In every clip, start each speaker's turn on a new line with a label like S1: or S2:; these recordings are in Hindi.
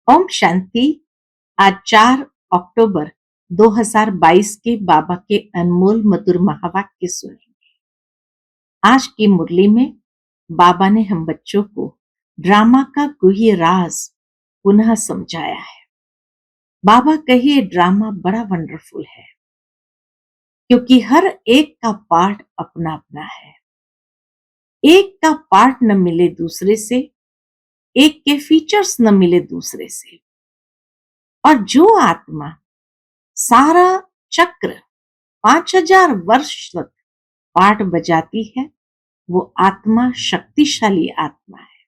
S1: ओम शांति। आज 4 अक्टूबर 2022 के बाबा के अनमोल मधुर महावाक्य सुनेंगे। आज की मुरली में बाबा ने हम बच्चों को ड्रामा का गुह्य राज पुनः समझाया है। बाबा कहिए ड्रामा बड़ा वंडरफुल है, क्योंकि हर एक का पार्ट अपना अपना है। एक का पार्ट न मिले दूसरे से, एक के फीचर्स न मिले दूसरे से। और जो आत्मा सारा चक्र 5000 वर्ष तक पाठ बजाती है, वो आत्मा शक्तिशाली आत्मा है।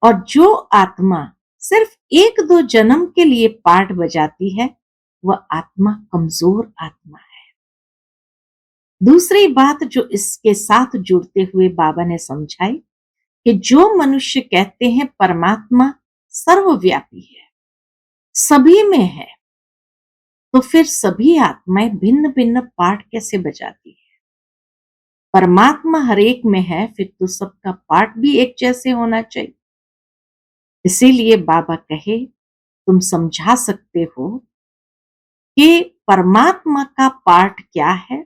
S1: और जो आत्मा सिर्फ 1-2 जन्म के लिए पाठ बजाती है, वह आत्मा कमजोर आत्मा है। दूसरी बात जो इसके साथ जुड़ते हुए बाबा ने समझाई कि जो मनुष्य कहते हैं परमात्मा सर्वव्यापी है, सभी में है, तो फिर सभी आत्माएं भिन्न भिन्न पाठ कैसे बजाती है? परमात्मा हर एक में है, फिर तो सबका पाठ भी एक जैसे होना चाहिए। इसीलिए बाबा कहे तुम समझा सकते हो कि परमात्मा का पाठ क्या है।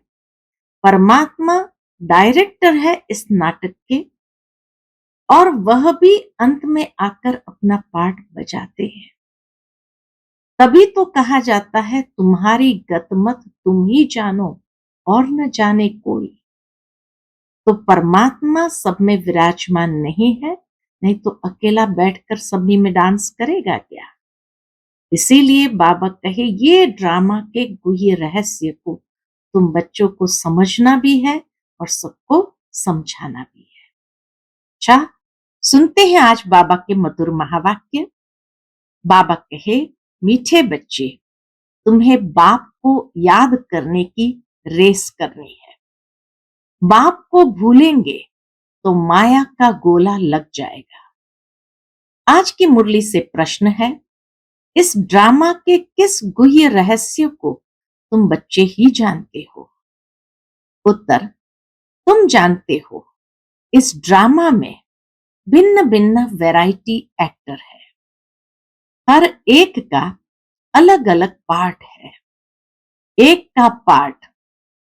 S1: परमात्मा डायरेक्टर है इस नाटक के, और वह भी अंत में आकर अपना पाठ बजाते हैं। तभी तो कहा जाता है तुम्हारी गतमत तुम ही जानो और न जाने कोई। तो परमात्मा सब में विराजमान नहीं है, नहीं तो अकेला बैठकर सभी में डांस करेगा क्या? इसीलिए बाबा कहे ये ड्रामा के गुह्य रहस्य को तुम बच्चों को समझना भी है और सबको समझाना भी है। अच्छा, सुनते हैं आज बाबा के मधुर महावाक्य। बाबा कहे मीठे बच्चे, तुम्हें बाप को याद करने की रेस करनी है। बाप को भूलेंगे तो माया का गोला लग जाएगा। आज की मुरली से प्रश्न है, इस ड्रामा के किस गुह्य रहस्य को तुम बच्चे ही जानते हो? उत्तर, तुम जानते हो इस ड्रामा में भिन्न भिन्न वैरायटी एक्टर है। हर एक का अलग अलग पार्ट है। एक का पार्ट,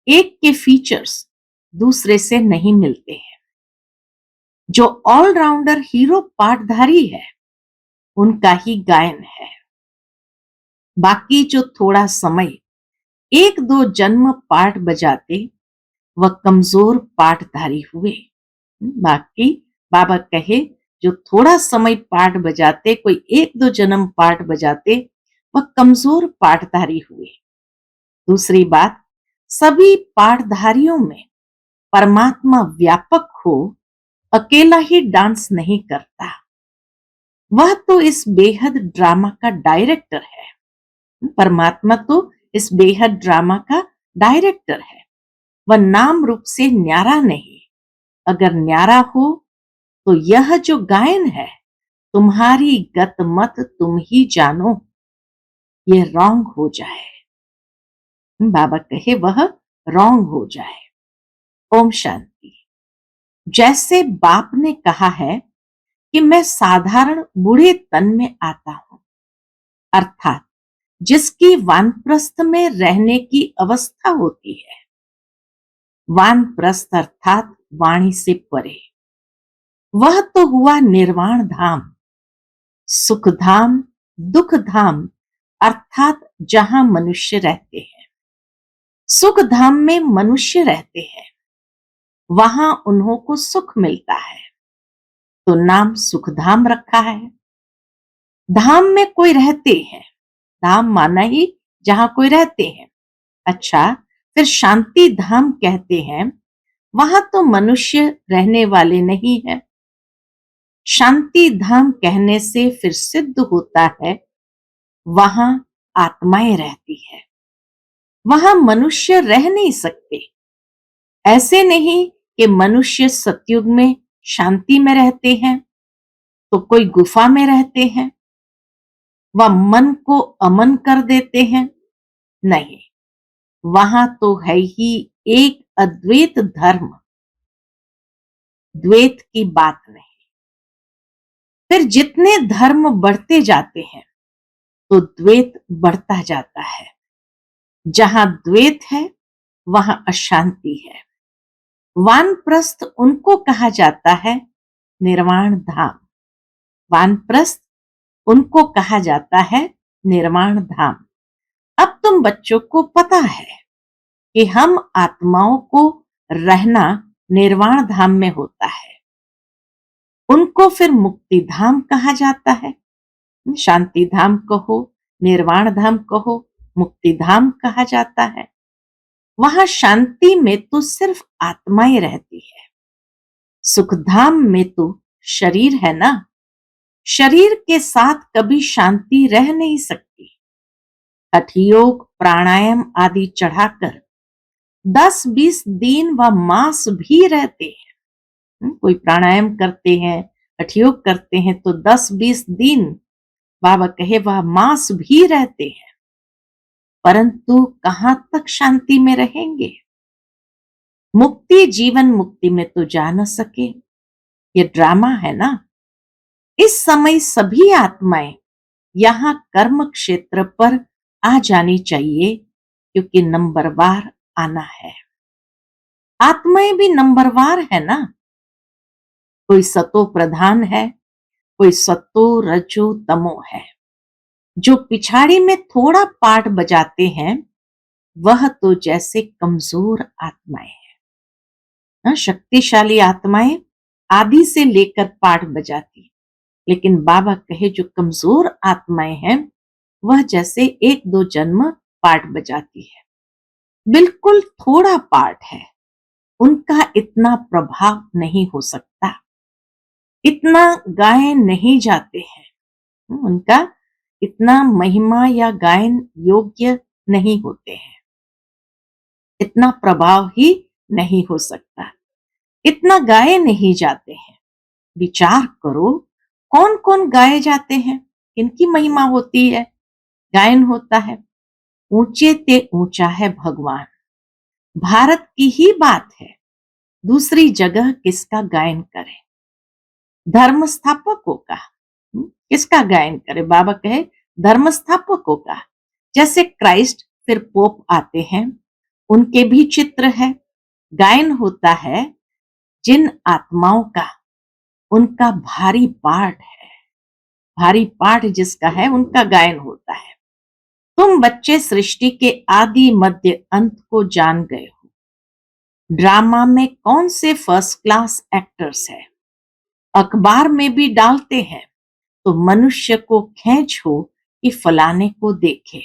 S1: एक के फीचर्स दूसरे से नहीं मिलते हैं। जो ऑलराउंडर हीरो पार्टधारी है, उनका ही गायन है। बाकी जो थोड़ा समय 1-2 जन्म पाठ बजाते, वह कमजोर पाठधारी हुए। बाकी बाबा कहे जो थोड़ा समय पाठ बजाते, कोई 1-2 जन्म पाठ बजाते, वह कमजोर पाठधारी हुए। दूसरी बात, सभी पाठधारियों में परमात्मा व्यापक हो, अकेला ही डांस नहीं करता। वह तो इस बेहद ड्रामा का डायरेक्टर है। परमात्मा तो इस बेहद ड्रामा का डायरेक्टर है। वह नाम रूप से न्यारा नहीं। अगर न्यारा हो तो यह जो गायन है, तुम्हारी गत मत तुम ही जानो, ये रॉन्ग हो जाए। बाबा कहे वह रॉन्ग हो जाए। ओम शांति। जैसे बाप ने कहा है कि मैं साधारण बूढ़े तन में आता हूं, अर्थात जिसकी वानप्रस्थ में रहने की अवस्था होती है। वानप्रस्थ अर्थात वाणी से परे। वह तो हुआ निर्वाण धाम, सुख धाम, दुख धाम, अर्थात जहां मनुष्य रहते हैं। सुख धाम में मनुष्य रहते हैं, वहां उन्हों को सुख मिलता है, तो नाम सुख धाम रखा है। धाम में कोई रहते हैं, धाम माना ही जहां कोई रहते हैं। अच्छा, फिर शांति धाम कहते हैं, वहां तो मनुष्य रहने वाले नहीं है। शांति धाम कहने से फिर सिद्ध होता है वहां आत्माएं रहती है, वहां मनुष्य रह नहीं सकते। ऐसे नहीं कि मनुष्य सतयुग में शांति में रहते हैं तो कोई गुफा में रहते हैं, वह मन को अमन कर देते हैं। नहीं, वहां तो है ही एक अद्वैत धर्म, द्वैत की बात नहीं। फिर जितने धर्म बढ़ते जाते हैं तो द्वैत बढ़ता जाता है। जहां द्वैत है वहां अशांति है। वानप्रस्थ उनको कहा जाता है निर्वाण धाम। वानप्रस्थ उनको कहा जाता है निर्वाण धाम। अब तुम बच्चों को पता है कि हम आत्माओं को रहना निर्वाण धाम में होता है। उनको फिर मुक्ति धाम कहा जाता है। शांति धाम कहो, निर्वाण धाम कहो, मुक्ति धाम कहा जाता है। वहां शांति में तो सिर्फ आत्माएं रहती है। सुखधाम में तो शरीर है ना। शरीर के साथ कभी शांति रह नहीं सकती। हठयोग, प्राणायाम आदि चढ़ाकर 10-20 दिन व मास भी रहते हैं। कोई प्राणायाम करते हैं, हठयोग करते हैं तो 10-20 दिन, बाबा कहे वह मास भी रहते हैं, परंतु कहां तक शांति में रहेंगे। मुक्ति जीवन मुक्ति में तो जा न सके। ये ड्रामा है ना। इस समय सभी आत्माएं यहां कर्म क्षेत्र पर आ जानी चाहिए, क्योंकि नंबरवार आना है। आत्माएं भी नंबरवार है ना। कोई सतो प्रधान है, कोई सतो रजो तमो है। जो पिछाड़ी में थोड़ा पार्ट बजाते हैं वह तो जैसे कमजोर आत्माएं हैं। शक्तिशाली आत्माएं आदि से लेकर पार्ट बजाती, लेकिन बाबा कहे जो कमजोर आत्माएं हैं वह जैसे 1-2 जन्म पार्ट बजाती है। बिल्कुल थोड़ा पार्ट है, उनका इतना प्रभाव नहीं हो सकता। इतना गाए नहीं जाते हैं, उनका इतना महिमा या गायन योग्य नहीं होते हैं। इतना प्रभाव ही नहीं हो सकता। इतना गाए नहीं जाते हैं। विचार करो कौन कौन गाए जाते हैं, किनकी महिमा होती है, गायन होता है। ऊंचे ते ऊंचा है भगवान। भारत की ही बात है, दूसरी जगह किसका गायन करें। धर्म स्थापकों का किसका गायन करे। बाबा कहे धर्म स्थापकों का। जैसे क्राइस्ट फिर पोप आते हैं, उनके भी चित्र है, गायन होता है। जिन आत्माओं का उनका भारी पाठ है, भारी पाठ जिसका है उनका गायन होता है। तुम बच्चे सृष्टि के आदि मध्य अंत को जान गए हो। ड्रामा में कौन से फर्स्ट क्लास एक्टर्स है, अखबार में भी डालते हैं तो मनुष्य को खींच हो कि फलाने को देखे।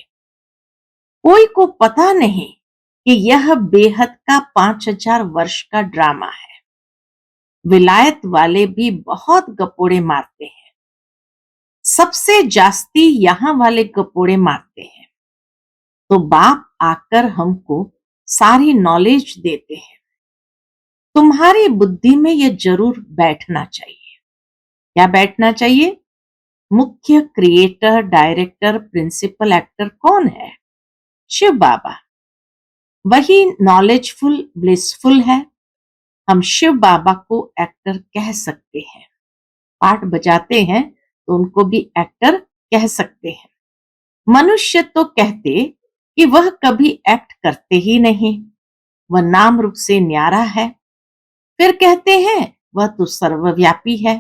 S1: कोई को पता नहीं कि यह बेहद का 5000 वर्ष का ड्रामा है। विलायत वाले भी बहुत गपोड़े मारते हैं, सबसे जास्ती यहां वाले गपोड़े मारते हैं। तो बाप आकर हमको सारी नॉलेज देते हैं। तुम्हारी बुद्धि में यह जरूर बैठना चाहिए। क्या बैठना चाहिए। मुख्य क्रिएटर, डायरेक्टर, प्रिंसिपल एक्टर कौन है। शिव बाबा। वही नॉलेजफुल, ब्लिसफुल है। हम शिव बाबा को एक्टर कह सकते हैं। पार्ट बजाते हैं तो उनको भी एक्टर कह सकते हैं। मनुष्य तो कहते कि वह कभी एक्ट करते ही नहीं, वह नाम रूप से न्यारा है। फिर कहते हैं वह तो सर्वव्यापी है।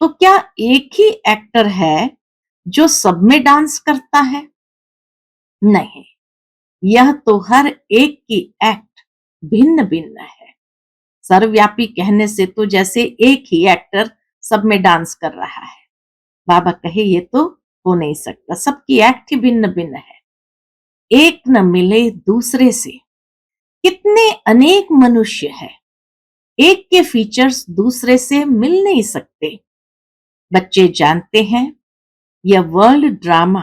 S1: तो क्या एक ही एक्टर है जो सब में डांस करता है। नहीं, यह तो हर एक की एक्ट भिन्न भिन्न है। सर्वव्यापी कहने से तो जैसे एक ही एक्टर सब में डांस कर रहा है। बाबा कहे ये तो हो नहीं सकता, सबकी एक्ट ही भिन्न भिन्न है। एक न मिले दूसरे से। कितने अनेक मनुष्य है, एक के फीचर्स दूसरे से मिल नहीं सकते। बच्चे जानते हैं यह वर्ल्ड ड्रामा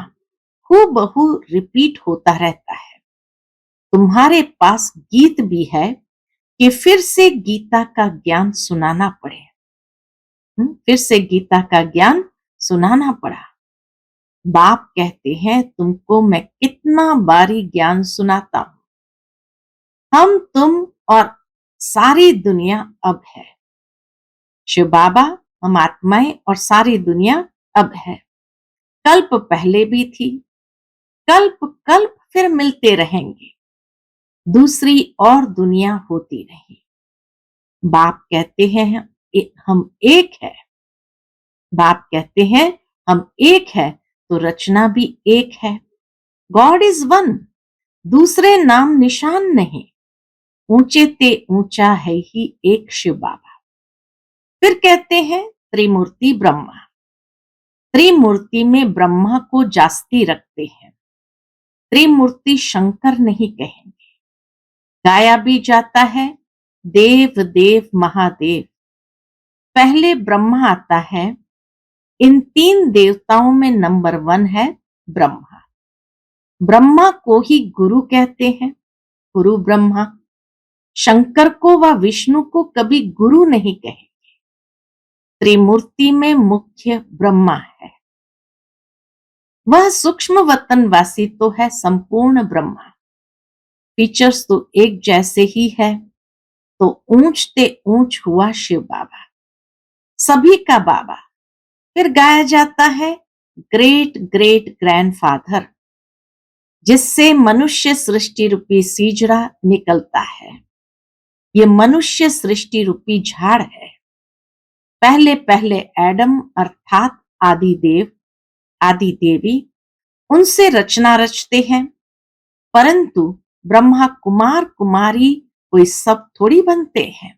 S1: हूबहू रिपीट होता रहता है। तुम्हारे पास गीत भी है कि फिर से गीता का ज्ञान सुनाना पड़े। फिर से गीता का ज्ञान सुनाना पड़ा। बाप कहते हैं तुमको मैं कितना बारी ज्ञान सुनाता हूं। हम, तुम और सारी दुनिया अब है। शिव बाबा हम आत्माएं और सारी दुनिया अब है। कल्प पहले भी थी, कल्प कल्प फिर मिलते रहेंगे, दूसरी और दुनिया होती रही। बाप कहते हैं हम एक है, बाप कहते हैं हम एक है, तो रचना भी एक है। गॉड इज वन, दूसरे नाम निशान नहीं, ऊंचे ते ऊंचा है ही एक शिव बाबा। फिर कहते हैं त्रिमूर्ति ब्रह्मा, त्रिमूर्ति में ब्रह्मा को जास्ती रखते हैं, त्रिमूर्ति शंकर नहीं कहेंगे। गाया भी जाता है देव देव महादेव, पहले ब्रह्मा आता है। इन तीन देवताओं में नंबर 1 है ब्रह्मा। ब्रह्मा को ही गुरु कहते हैं, गुरु ब्रह्मा। शंकर को व विष्णु को कभी गुरु नहीं कहेंगे। त्रिमूर्ति में मुख्य ब्रह्मा है, वह सूक्ष्म वतनवासी तो है संपूर्ण ब्रह्मा। फीचर्स तो एक जैसे ही है, तो ऊंच ते ऊंच हुआ शिव बाबा, सभी का बाबा। फिर गाया जाता है ग्रेट ग्रेट ग्रैंडफादर, जिससे मनुष्य सृष्टि रूपी सीजड़ा निकलता है। ये मनुष्य सृष्टि रूपी झाड़ है। पहले पहले एडम अर्थात आदि देव आदि देवी, उनसे रचना रचते हैं, परंतु ब्रह्मा कुमार कुमारी कोई सब थोड़ी बनते हैं।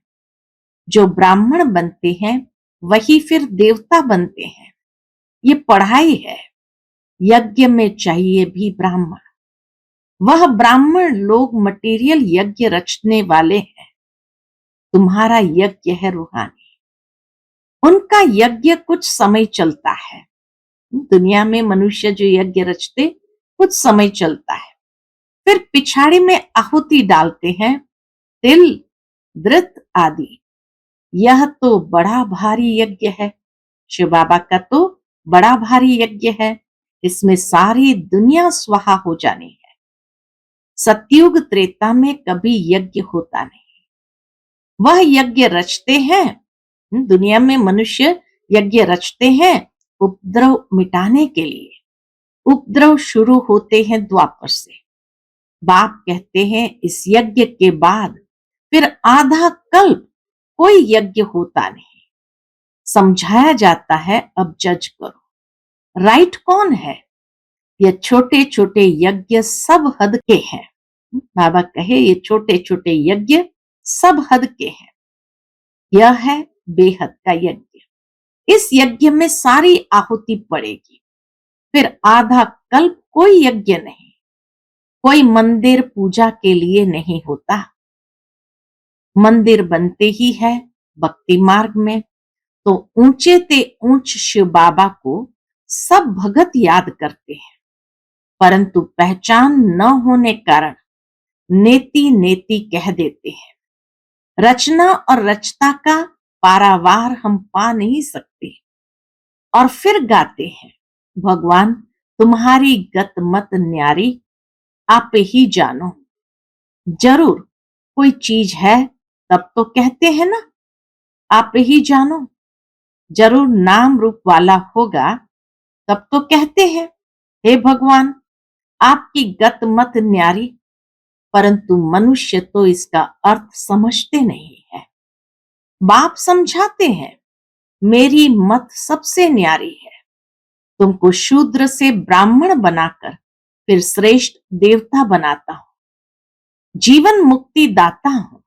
S1: जो ब्राह्मण बनते हैं वही फिर देवता बनते हैं। ये पढ़ाई है। यज्ञ में चाहिए भी ब्राह्मण। वह ब्राह्मण लोग मटेरियल यज्ञ रचने वाले हैं, तुम्हारा यज्ञ है रूहानी। उनका यज्ञ कुछ समय चलता है। दुनिया में मनुष्य जो यज्ञ रचते कुछ समय चलता है, फिर पिछाड़ी में आहुति डालते हैं, तिल धृत आदि। यह तो बड़ा भारी यज्ञ है। शिव बाबा का तो बड़ा भारी यज्ञ है, इसमें सारी दुनिया स्वाहा हो जानी है। सतयुग त्रेता में कभी यज्ञ होता नहीं। वह यज्ञ रचते हैं, दुनिया में मनुष्य यज्ञ रचते हैं उपद्रव मिटाने के लिए। उपद्रव शुरू होते हैं द्वापर से। बाप कहते हैं इस यज्ञ के बाद फिर आधा कल्प कोई यज्ञ होता नहीं। समझाया जाता है अब जज करो, राइट कौन है। यह छोटे छोटे यज्ञ सब हद के हैं। बाबा कहे ये छोटे छोटे यज्ञ सब हद के हैं। यह है बेहद का यज्ञ। इस यज्ञ में सारी आहुति पड़ेगी। फिर आधा कल्प कोई यज्ञ नहीं, कोई मंदिर पूजा के लिए नहीं होता। मंदिर बनते ही है भक्ति मार्ग में, तो ऊंचे ते ऊंच शिव बाबा को सब भगत याद करते हैं, परंतु पहचान न होने कारण नेति नेति कह देते हैं। रचना और रचता का पारावार हम पा नहीं सकते। और फिर गाते हैं भगवान तुम्हारी गत मत न्यारी, आप ही जानो। जरूर कोई चीज है तब तो कहते हैं ना आप ही जानो। जरूर नाम रूप वाला होगा तब तो कहते हैं हे भगवान आपकी गत मत न्यारी। परंतु मनुष्य तो इसका अर्थ समझते नहीं है। बाप समझाते हैं मेरी मत सबसे न्यारी है। तुमको शूद्र से ब्राह्मण बनाकर फिर श्रेष्ठ देवता बनाता हूं। जीवन मुक्ति दाता हूं।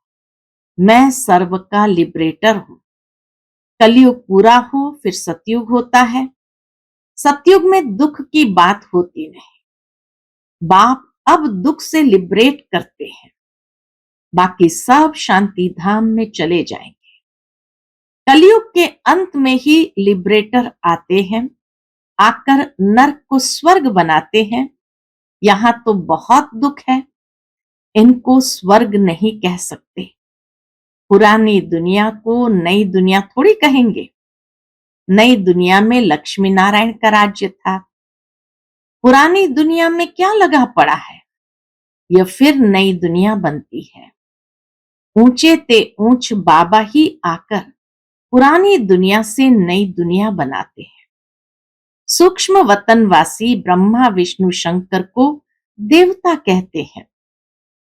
S1: मैं सर्व का लिबरेटर हूं। कलयुग पूरा हो फिर सतयुग होता है। सतयुग में दुख की बात होती नहीं। बाप अब दुख से लिबरेट करते हैं, बाकी सब शांति धाम में चले जाएंगे। कलयुग के अंत में ही लिबरेटर आते हैं, आकर नरक को स्वर्ग बनाते हैं। यहां तो बहुत दुख है, इनको स्वर्ग नहीं कह सकते। पुरानी दुनिया को नई दुनिया थोड़ी कहेंगे। नई दुनिया में लक्ष्मी नारायण का राज्य था। पुरानी दुनिया में क्या लगा पड़ा है, यह फिर नई दुनिया बनती है। ऊंचे ते ऊंच बाबा ही आकर पुरानी दुनिया से नई दुनिया बनाते हैं। सूक्ष्म वतनवासी ब्रह्मा विष्णु शंकर को देवता कहते हैं।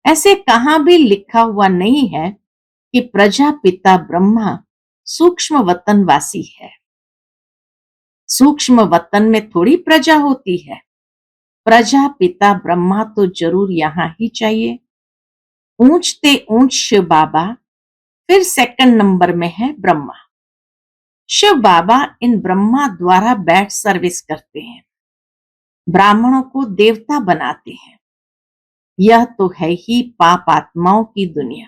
S1: ऐसे कहां भी लिखा हुआ नहीं है कि प्रजापिता ब्रह्मा सूक्ष्म वतनवासी है। सूक्ष्म वतन में थोड़ी प्रजा होती है। प्रजापिता ब्रह्मा तो जरूर यहां ही चाहिए। ऊंचते ऊंच शिव बाबा, फिर सेकंड नंबर में है ब्रह्मा। शिव बाबा इन ब्रह्मा द्वारा बैठ सर्विस करते हैं, ब्राह्मणों को देवता बनाते हैं। यह तो है ही पाप आत्माओं की दुनिया,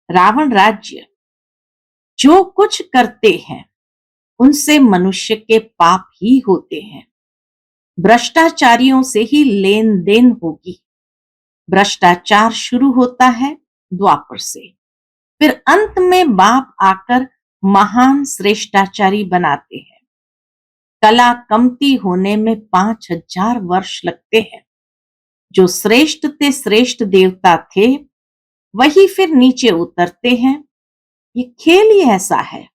S1: रावण राज्य। जो कुछ करते हैं उनसे मनुष्य के पाप ही होते हैं। भ्रष्टाचारियों से ही लेन देन होगी। भ्रष्टाचार शुरू होता है द्वापर से, फिर अंत में बाप आकर महान श्रेष्ठाचारी बनाते हैं। कला कमती होने में 5000 वर्ष लगते हैं। जो श्रेष्ठ ते श्रेष्ठ देवता थे वही फिर नीचे उतरते हैं। ये खेल ही ऐसा है।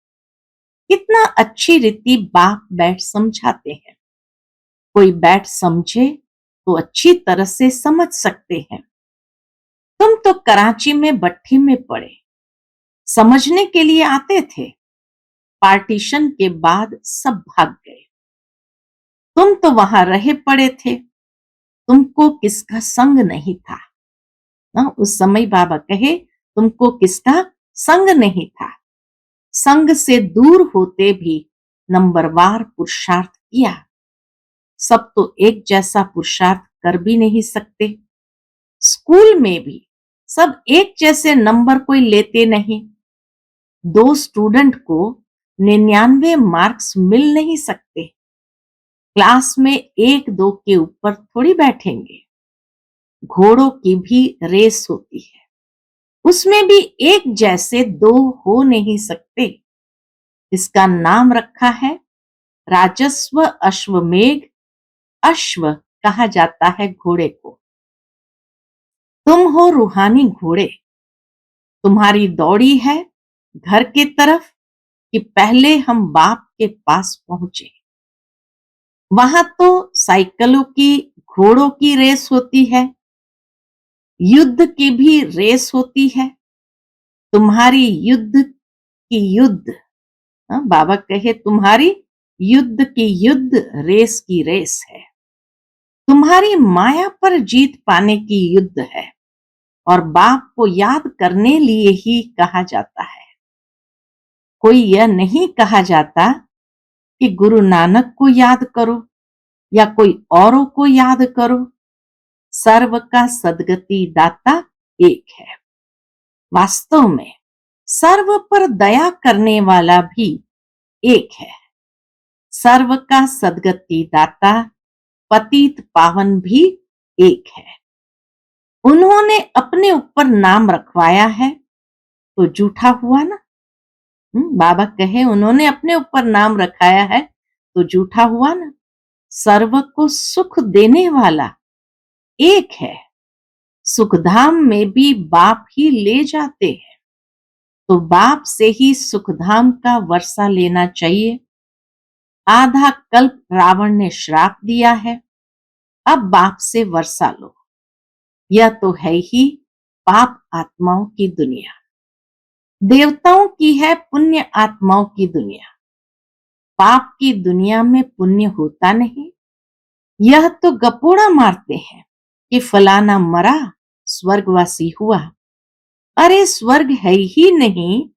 S1: कितना अच्छी रीति बाप बैठ समझाते हैं। कोई बैठ समझे तो अच्छी तरह से समझ सकते हैं। तुम तो कराची में भट्ठी में पड़े, समझने के लिए आते थे। पार्टीशन के बाद सब भाग गए। तुम तो वहां रहे पड़े थे। तुमको किसका संग नहीं था ना। उस समय बाबा कहे तुमको किसका संग नहीं था। संग से दूर होते भी नंबरवार पुरुषार्थ किया। सब तो एक जैसा पुरुषार्थ कर भी नहीं सकते। स्कूल में भी सब एक जैसे नंबर कोई लेते नहीं। 2 स्टूडेंट को 99 मार्क्स मिल नहीं सकते। क्लास में 1-2 के ऊपर थोड़ी बैठेंगे। घोड़ों की भी रेस होती है, उसमें भी एक जैसे 2 हो नहीं सकते। इसका नाम रखा है राजस्व अश्वमेघ। अश्व कहा जाता है घोड़े को। तुम हो रूहानी घोड़े। तुम्हारी दौड़ी है घर के तरफ कि पहले हम बाप के पास पहुंचे। वहां तो साइकिलों की, घोड़ों की रेस होती है, युद्ध की भी रेस होती है। तुम्हारी युद्ध की युद्ध, बाबा कहे तुम्हारी युद्ध की युद्ध, रेस की रेस है। तुम्हारी माया पर जीत पाने की युद्ध है और बाप को याद करने लिए ही कहा जाता है। कोई यह नहीं कहा जाता कि गुरु नानक को याद करो या कोई औरों को याद करो। सर्व का सदगति दाता एक है। वास्तव में सर्व पर दया करने वाला भी एक है। सर्व का सदगति दाता पतित पावन भी एक है। उन्होंने अपने ऊपर नाम रखवाया है तो झूठा हुआ ना। बाबा कहे उन्होंने अपने ऊपर नाम रखाया है तो झूठा हुआ ना। सर्व को सुख देने वाला एक है। सुखधाम में भी बाप ही ले जाते हैं, तो बाप से ही सुखधाम का वर्षा लेना चाहिए। आधा कल्प रावण ने श्राप दिया है, अब बाप से वर्षा लो। यह तो है ही पाप आत्माओं की दुनिया। देवताओं की है पुण्य आत्माओं की दुनिया। पाप की दुनिया में पुण्य होता नहीं। यह तो गपोड़ा मारते हैं कि फलाना मरा, स्वर्गवासी हुआ। अरे स्वर्ग है ही नहीं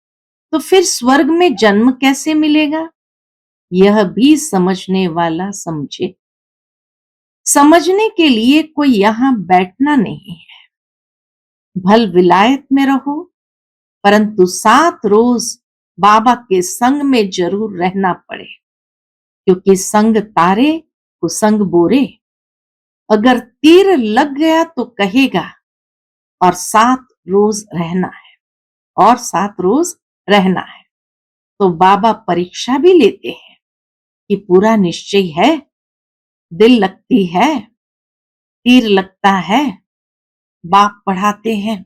S1: तो फिर स्वर्ग में जन्म कैसे मिलेगा? यह भी समझने वाला समझे। समझने के लिए कोई यहां बैठना नहीं है। भल विलायत में रहो, परंतु 7 रोज बाबा के संग में जरूर रहना पड़े, क्योंकि संग तारे कुसंग बोरे। अगर तीर लग गया तो कहेगा और 7 रोज रहना है, और 7 रोज रहना है। तो बाबा परीक्षा भी लेते हैं कि पूरा निश्चय है, दिल लगती है, तीर लगता है। बाप पढ़ाते हैं,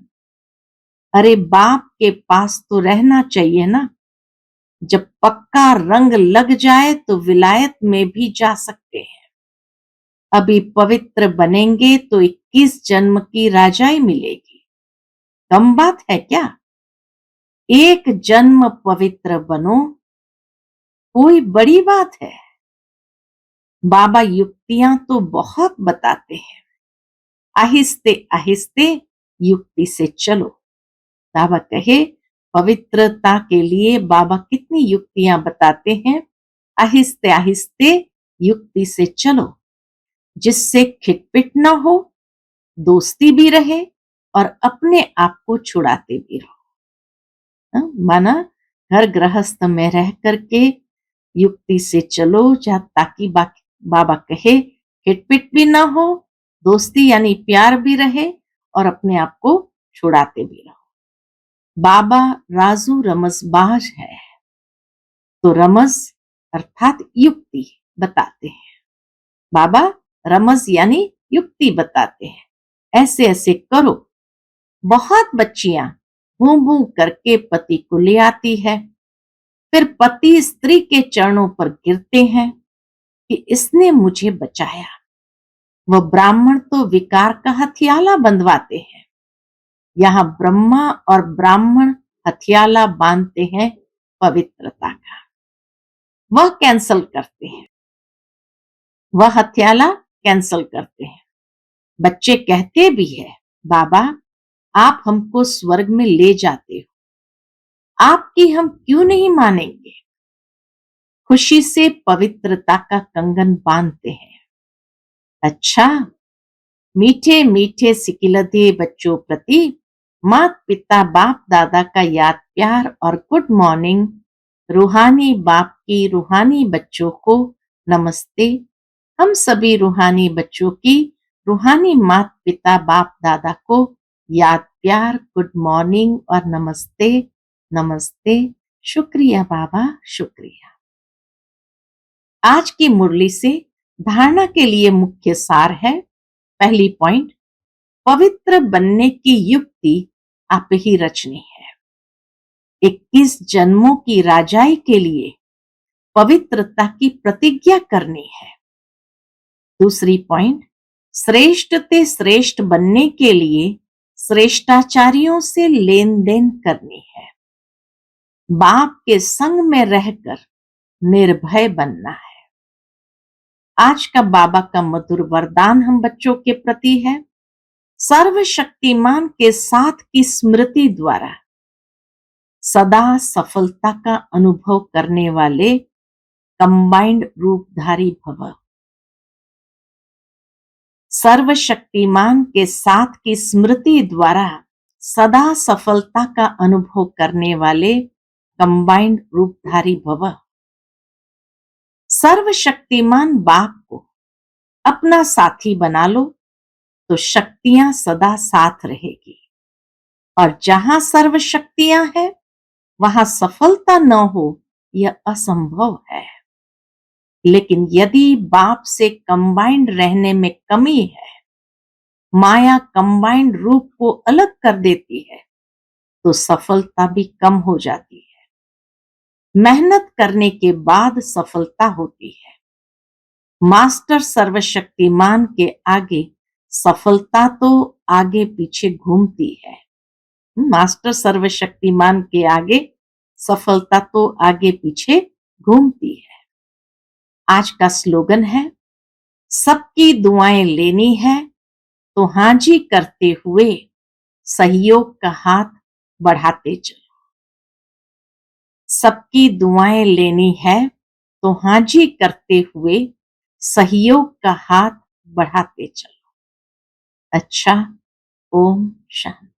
S1: अरे बाप के पास तो रहना चाहिए ना। जब पक्का रंग लग जाए तो विलायत में भी जा सकते हैं। अभी पवित्र बनेंगे तो 21 जन्म की राजाई मिलेगी। कम बात है क्या? एक जन्म पवित्र बनो, कोई बड़ी बात है? बाबा युक्तियां तो बहुत बताते हैं, आहिस्ते आहिस्ते युक्ति से चलो। बाबा कहे पवित्रता के लिए बाबा कितनी युक्तियां बताते हैं। आहिस्ते आहिस्ते युक्ति से चलो, जिससे खिटपिट न हो, दोस्ती भी रहे और अपने आप को छुड़ाते भी रहो। माना घर गृहस्थ में रह करके युक्ति से चलो, ताकि बाबा कहे खिटपिट भी ना हो, दोस्ती यानी प्यार भी रहे और अपने आप को छुड़ाते भी रहो। बाबा राजू रमजबाज है, तो रमज अर्थात युक्ति बताते हैं। बाबा रमज यानी युक्ति बताते हैं, ऐसे ऐसे करो। बहुत बच्चियां भूं भूं करके पति को ले आती है, फिर पति स्त्री के चरणों पर गिरते हैं कि इसने मुझे बचाया। वह ब्राह्मण तो विकार का हथियाला बंधवाते हैं। यहाँ ब्रह्मा और ब्राह्मण हथियाला बांधते हैं पवित्रता का, वह कैंसल करते हैं, वह हथियाला कैंसल करते हैं। बच्चे कहते भी है, बाबा आप हमको स्वर्ग में ले जाते हो, आपकी हम क्यों नहीं मानेंगे? खुशी से पवित्रता का कंगन बांधते हैं। अच्छा, मीठे मीठे सिकिलते बच्चों प्रति माता पिता बाप दादा का याद प्यार और गुड मॉर्निंग। रूहानी बाप की रूहानी बच्चों को नमस्ते। हम सभी रूहानी बच्चों की रूहानी माता पिता बाप दादा को याद प्यार, गुड मॉर्निंग और नमस्ते। नमस्ते। शुक्रिया बाबा, शुक्रिया। आज की मुरली से धारणा के लिए मुख्य सार है। पहली पॉइंट, पवित्र बनने की युक्ति आप ही रचनी है। 21 जन्मों की राजाई के लिए पवित्रता की प्रतिज्ञा करनी है। दूसरी पॉइंट, श्रेष्ठ ते श्रेष्ठ बनने के लिए श्रेष्ठाचार्यों से लेन देन करनी है। बाप के संग में रहकर निर्भय बनना है। आज का बाबा का मधुर वरदान हम बच्चों के प्रति है। सर्वशक्तिमान के साथ की स्मृति द्वारा सदा सफलता का अनुभव करने वाले कंबाइंड रूपधारी भव। सर्वशक्तिमान के साथ की स्मृति द्वारा सदा सफलता का अनुभव करने वाले कंबाइंड रूपधारी भव। सर्वशक्तिमान बाप को अपना साथी बना लो तो शक्तियां सदा साथ रहेगी, और जहां सर्व शक्तियां हैं वहां सफलता न हो यह असंभव है। लेकिन यदि बाप से कंबाइंड रहने में कमी है, माया कंबाइंड रूप को अलग कर देती है, तो सफलता भी कम हो जाती है। मेहनत करने के बाद सफलता होती है। मास्टर सर्वशक्तिमान के आगे सफलता तो आगे पीछे घूमती है। मास्टर सर्वशक्तिमान के आगे सफलता तो आगे पीछे घूमती है। आज का स्लोगन है, सबकी दुआएं लेनी है तो हाजी करते हुए सहयोग का हाथ बढ़ाते चलो। सबकी दुआएं लेनी है तो हाजी करते हुए सहयोग का हाथ बढ़ाते चलो। अच्छा, ओम शांति।